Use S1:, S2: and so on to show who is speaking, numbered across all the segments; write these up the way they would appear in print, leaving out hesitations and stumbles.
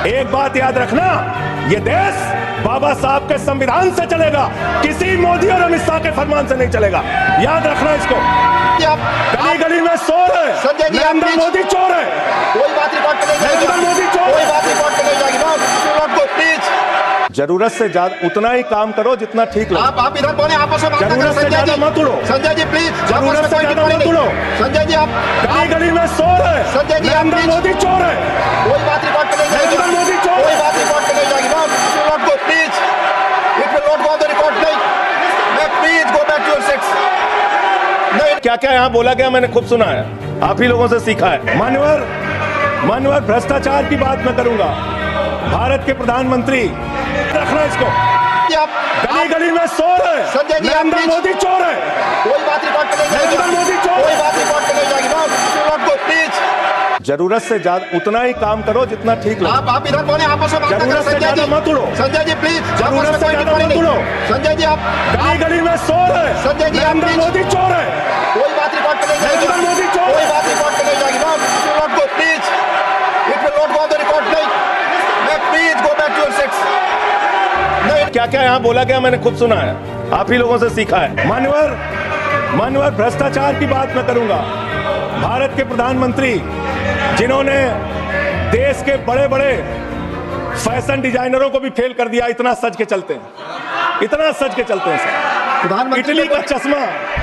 S1: एक बात याद रखना, ये देश बाबा साहब के संविधान से चलेगा, किसी मोदी और अमित शाह के फरमान से नहीं चलेगा। याद रखना इसको। गली गली में शोर है, नरेंद्र मोदी चोर है।
S2: कोई बात रिकॉर्ड पे नहीं जाएगी,
S1: नरेंद्र मोदी चोर है।
S2: कोई बात रिकॉर्ड पे नहीं जाएगी। प्लीज
S1: जरूरत से ज्यादा उतना ही काम करो जितना ठीक लगे।
S2: आप इधर बोले, आपस में बात करें।
S1: जरूरत से ज्यादा मत उड़ो
S2: संजय जी, प्लीज
S1: जरूरत से ज्यादा मत उड़ो।
S2: संजय जी, आप
S1: गली गली में शोर है,
S2: संजय जी,
S1: नरेंद्र मोदी चोर है।
S2: कोई बात रिकॉर्ड पे नहीं जाएगी,
S1: नरेंद्र मोदी चोर है।
S2: कोई बात रिकॉर्ड पे नहीं जाएगी। Not go, please it will not go on the record. नहीं, please go back to your seats. नहीं,
S1: क्या क्या यहाँ बोला गया मैंने खूब सुना है, आप ही लोगों से सीखा है। मान्यवर भ्रष्टाचार की बात मैं करूंगा। भारत के प्रधानमंत्री, रखना इसको। गली गली में शोर है,
S2: संजय जी,
S1: नरेंद्र मोदी चोर है।
S2: कोई बात रिकॉर्ड पे नहीं जाएगी,
S1: नरेंद्र मोदी चोर है।
S2: कोई बात रिकॉर्ड पे नहीं जाएगी। नॉट गो, प्लीज
S1: जरूरत से ज्यादा उतना ही काम करो जितना ठीक लगे।
S2: आप इधर बोले, आपस में बात करें।
S1: जरूरत से
S2: संजय
S1: ज्यादा
S2: जी,
S1: मत उड़ो।
S2: संजय जी, प्लीज
S1: जरूरत से ज्यादा मत उड़ो।
S2: संजय जी, आप
S1: गली गली में शोर है,
S2: संजय जी,
S1: नरेंद्र मोदी चोर है।
S2: कोई बात रिकॉर्ड पे नहीं जाएगी,
S1: नरेंद्र मोदी चोर है।
S2: कोई बात रिकॉर्ड पे नहीं जाएगी। Not go, please it will not go on the record. नहीं, please go back to your seats. नहीं,
S1: क्या क्या यहाँ बोला गया मैंने खूब सुना है, आप ही लोगों से सीखा है। मान्यवर भ्रष्टाचार की बात मैं करूंगा। भारत के प्रधानमंत्री, जिन्होंने देश के बड़े बड़े फैशन डिजाइनरों को भी फेल कर दिया, इतना सज के चलते हैं, इतना सज के चलते हैं सर।
S2: प्रधानमंत्री
S1: इटली का चश्मा,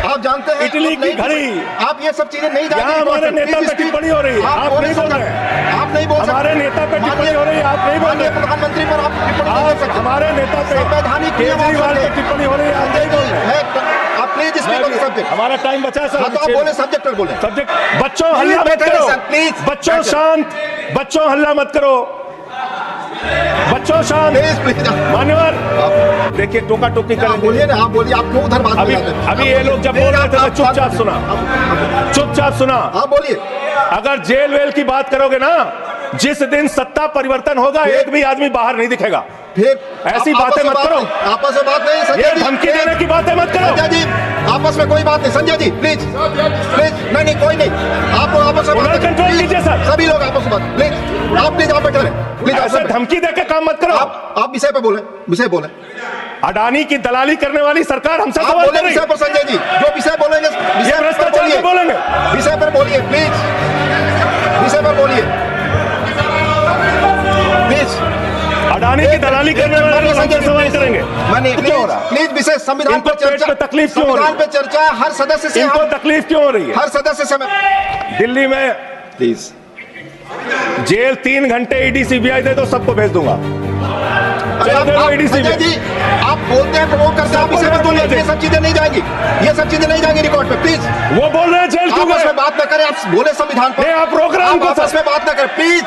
S2: आप जानते हैं,
S1: इटली
S2: आप नहीं
S1: की घड़ी,
S2: आप ये सब चीजें नहीं जानते।
S1: यहाँ हमारे नेता पे टिप्पणी हो रही है, आप नहीं बोल रहे हैं।
S2: आप नहीं बोल सकते।
S1: हमारे नेता पे टिप्पणी हो रही है, आप नहीं बोल रहे।
S2: प्रधानमंत्री पर आप टिप्पणी नहीं कर सकते।
S1: हमारे नेता पे
S2: संवैधानिक
S1: केजरीवाल पे टिप्पणी हो रही है, आप नहीं बोल रहे।
S2: आप please speak on the subject.
S1: हमारा टाइम बचा है सर।
S2: हाँ, तो आप बोले, सब्जेक्ट पर बोले।
S1: सब्जेक्ट। बच्चों हल्ला मत
S2: बैठे
S1: करो
S2: सर, प्लीज।
S1: बच्चों
S2: बैठे।
S1: शांत, बच्चों हल्ला मत करो, बच्चों शांत।
S2: प्लीज
S1: मान्यवर देखिए, टोका टोकी
S2: आप
S1: करेंगे।
S2: बोलिए ना, आप बोलिए, आप क्यों उधर बात
S1: अभी ये लोग जब बोल रहे थे मैं चुपचाप सुना।
S2: हाँ, बोलिए।
S1: अगर जेल वेल की बात करोगे ना, जिस दिन सत्ता परिवर्तन होगा, एक भी आदमी बाहर नहीं दिखेगा।
S2: फिर
S1: ऐसी बातें मत करो।
S2: आपस में बात नहीं,
S1: ये
S2: संजय जी,
S1: धमकी देने की बातें मत करो।
S2: संजय जी, आपस में कोई बात नहीं। संजय जी, प्लीज नहीं, कोई नहीं। आप लोग आपस में बात
S1: कंट्रोल
S2: करें।
S1: कीजिए सर।
S2: सभी लोग आपस में बात, प्लीज आप बैठे रहे। प्लीज
S1: ऐसे धमकी देकर काम मत करो।
S2: आप विषय पे बोले, विषय बोले।
S1: अडानी की दलाली करने वाली सरकार हमसे
S2: आप
S1: सवाल
S2: बोले
S1: कर रही
S2: विषय
S1: है।
S2: पर। संजय जी, जो विषय बोलेंगे, विषय पर
S1: भ्रष्टाचार पे बोलेंगे।
S2: विषय पर बोलिए, प्लीज विषय पर बोलिए, प्लीज।
S1: अडानी की दलाली करने वाले लोग हमसे सवाल करेंगे। क्यों हो रहा है?
S2: प्लीज विषय संविधान
S1: इनको
S2: पर चर्चा,
S1: पेट में तकलीफ क्यों हो रही है?
S2: संविधान पे चर्चा है, हर सदस्य से
S1: इनको तकलीफ क्यों हो रही है?
S2: हर सदस्य से
S1: दिल्ली में
S2: प्लीज
S1: जेल 3 घंटे ईडी सीबीआई दे दो, सबको भेज दूंगा।
S2: संजय जी, आप बोलते हैं, प्रमोट करते हैं, आप विषय पर बोलिए। ये सब चीजें नहीं जाएंगी, ये सब चीजें नहीं जाएंगी रिकॉर्ड पे। प्लीज
S1: वो बोल रहे हैं जेल क्यों
S2: आपस
S1: गए?
S2: में बात न करें, आप बोले संविधान पर।
S1: आप प्रोग्राम को
S2: आपस में बात न करें, प्लीज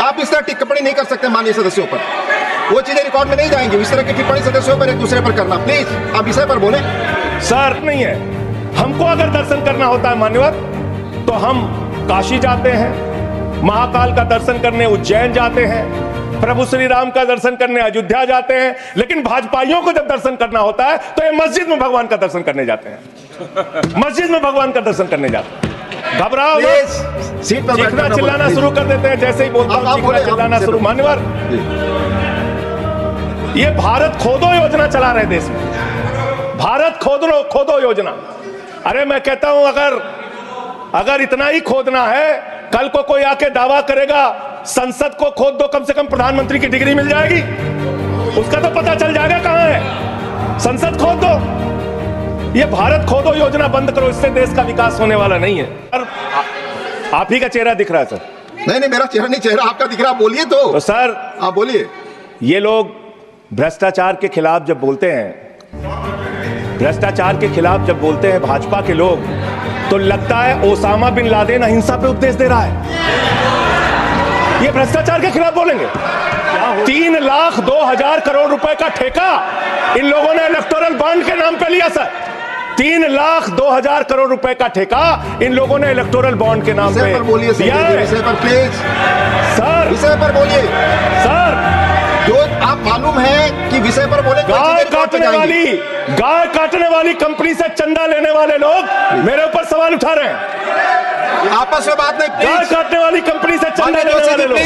S2: आप इस तरह टिप्पणी नहीं कर सकते माननीय सदस्यों पर। वो चीजें रिकॉर्ड में नहीं जाएंगी। इस तरह की टिप्पणी सदस्यों पर, एक दूसरे पर करना, प्लीज आप विषय पर बोले।
S1: सर नहीं है, हमको अगर दर्शन करना होता है मान्यवर, तो हम काशी जाते हैं, महाकाल का दर्शन करने उज्जैन जाते हैं, प्रभु श्री राम का दर्शन करने अयोध्या जाते हैं। लेकिन भाजपाइयों को जब दर्शन करना होता है तो ये मस्जिद में भगवान का दर्शन करने जाते हैं, मस्जिद में भगवान का दर्शन करने जाते हैं। घबराओ मत,
S2: सीट पर
S1: चीखना चिल्लाना शुरू कर देते हैं। जैसे ही बोलता हूं चीखना चिल्लाना शुरू। मान्यवर, ये भारत खोदो योजना चला रहे देश में, भारत खोदो योजना। अरे मैं कहता हूं, अगर इतना ही खोदना है, कल को कोई आके दावा करेगा संसद को खोद दो, कम से कम प्रधानमंत्री की डिग्री मिल जाएगी, उसका तो पता चल जाएगा कहां है। संसद खोद दो, ये भारत खोदो योजना बंद करो, इससे देश का विकास होने वाला नहीं है। आप ही का चेहरा दिख रहा है सर।
S2: नहीं, मेरा चेहरा नहीं, चेहरा आपका दिख रहा। बोलिए तो
S1: सर,
S2: आप बोलिए।
S1: ये लोग भ्रष्टाचार के खिलाफ जब बोलते हैं, भ्रष्टाचार के खिलाफ जब बोलते हैं भाजपा के लोग, तो लगता है ओसामा बिन लादेन अहिंसा पे उपदेश दे रहा है। ये भ्रष्टाचार के खिलाफ बोलेंगे। 3,02,000 करोड़ रुपए का ठेका इन लोगों ने इलेक्टोरल बॉन्ड के नाम पे लिया सर। 3,02,000 करोड़ रुपए का ठेका इन लोगों ने इलेक्टोरल बॉन्ड के नाम पे
S2: बोलिए
S1: दिया है।
S2: विषय पर प्लीज
S1: सर,
S2: विषय पर बोलिए
S1: सर।
S2: जो आप मालूम है कि विषय पर बोले।
S1: गाय काटने वाली कंपनी से चंदा लेने वाले लोग मेरे ऊपर सवाल उठा रहे हैं।
S2: आपस में बात नहीं,
S1: गाय काटने वाली कंपनी से चंदा लेने वाले लोग।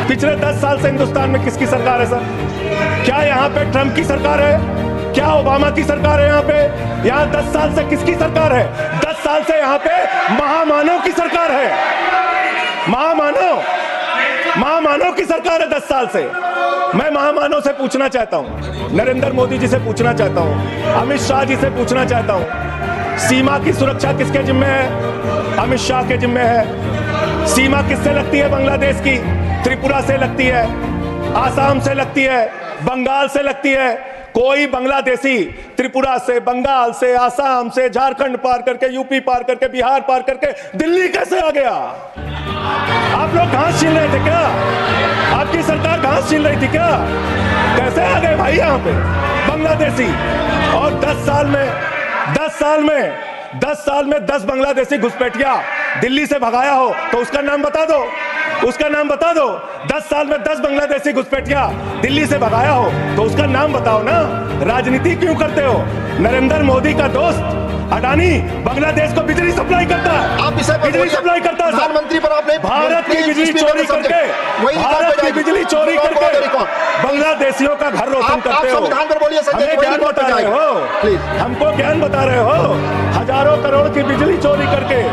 S1: पिछले 10 साल से हिंदुस्तान में किसकी सरकार है सर? क्या यहाँ पे ट्रंप की सरकार है? क्या ओबामा की सरकार है? यहाँ पे 10 साल से किसकी सरकार है? 10 साल से यहाँ पे महामानव की सरकार है। महामानव की सरकार है 10 साल से। मैं महामानव से पूछना चाहता हूं, नरेंद्र मोदी जी से पूछना चाहता हूं, अमित शाह जी से पूछना चाहता हूं, सीमा की सुरक्षा किसके जिम्मे है? अमित शाह के जिम्मे है। सीमा किससे लगती है बांग्लादेश की? त्रिपुरा से लगती है, आसाम से लगती है, बंगाल से लगती है। कोई बांग्लादेशी त्रिपुरा से, बंगाल से, आसाम से, झारखंड पार करके, यूपी पार करके, बिहार पार करके दिल्ली कैसे आ गया? आप लोग घास छीन रहे थे क्या? आपकी सरकार घास छीन रही थी क्या? कैसे आ गए भाई यहाँ पे बांग्लादेशी? और 10 साल में 10 बांग्लादेशी घुसपैठिया दिल्ली से भगाया हो तो उसका नाम बता दो, उसका नाम बता दो। 10 साल में 10 बांग्लादेशी घुसपैठिया दिल्ली से भगाया हो तो उसका नाम बताओ ना। राजनीति क्यों करते हो? नरेंद्र मोदी का दोस्त अडानी बांग्लादेश को बिजली सप्लाई करता है।
S2: आप इसे
S1: बिजली सप्लाई करता है।
S2: प्रधानमंत्री पर आपने
S1: भारत की बिजली चोरी करके, भारत की बिजली चोरी करके बांग्लादेशियों का घर रोशन करते हो।
S2: संविधान पर बोलिए,
S1: हमें ज्ञान बता रहे हो, हमको ज्ञान बता रहे हो। हजारों करोड़ की बिजली चोरी करके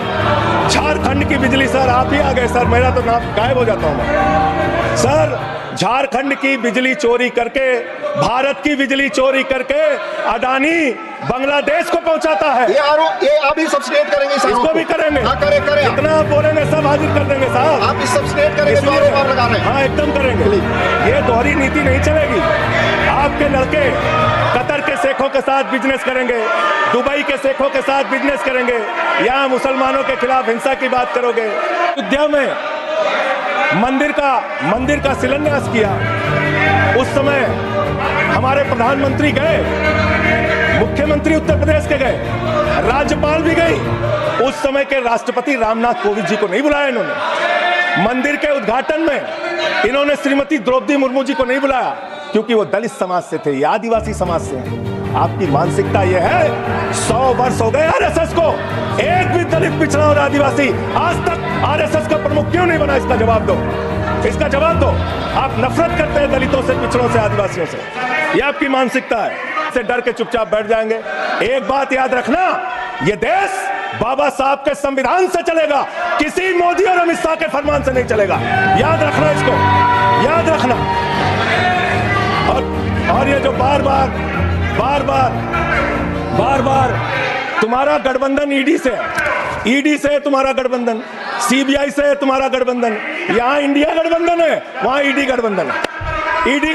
S1: झारखंड की बिजली, सर आप ही आ गए सर, मेरा तो नाम गायब हो जाता हूं मैं सर। झारखंड की बिजली चोरी करके, भारत की बिजली चोरी करके अडानी बांग्लादेश को पहुंचाता है।
S2: ये आप ही सब्सटेट करेंगे,
S1: इसको भी करेंगे।
S2: हाँ, करें।
S1: जितना आप बोलेंगे सब हाजिर कर देंगे साहब।
S2: आप इस सब्सटेट करेंगे तो आरोप लगा रहे हैं।
S1: हाँ एकदम करेंगे। ये दोहरी नीति नहीं चलेगी। आपके लड़के कतर के शेखों के साथ बिजनेस करेंगे, दुबई के शेखों के साथ बिजनेस करेंगे, यहाँ मुसलमानों के खिलाफ हिंसा की बात करोगे। अयोध्या में मंदिर का शिलान्यास किया, उस समय हमारे प्रधानमंत्री गए, मुख्यमंत्री उत्तर प्रदेश के गए, राज्यपाल भी गई। उस समय के राष्ट्रपति रामनाथ कोविंद जी को नहीं बुलाया इन्होंने। मंदिर के उद्घाटन में इन्होंने श्रीमती द्रौपदी मुर्मू जी को नहीं बुलाया क्योंकि वो दलित समाज से थे, ये आदिवासी समाज से हैं। आपकी मानसिकता ये है। 100 वर्ष हो गए आरएसएस को, एक भी दलित, पिछड़ा और आदिवासी आज तक आरएसएस का प्रमुख क्यों नहीं बना? इसका जवाब दो, इसका जवाब दो। आप नफरत करते हैं दलितों से, पिछड़ों से, आदिवासियों से, ये आपकी मानसिकता है। से डर के चुपचाप बैठ जाएंगे। एक बात याद रखना, ये देश बाबा साहब के संविधान से चलेगा, किसी मोदी और अमित शाह के फरमान से नहीं चलेगा। याद रखना, इसको याद रखना। और ये जो बार बार तुम्हारा गठबंधन ईडी से है, तुम्हारा गठबंधन सीबीआई से है, तुम्हारा गठबंधन। यहाँ इंडिया गठबंधन है, वहां ईडी गठबंधन है। ईडी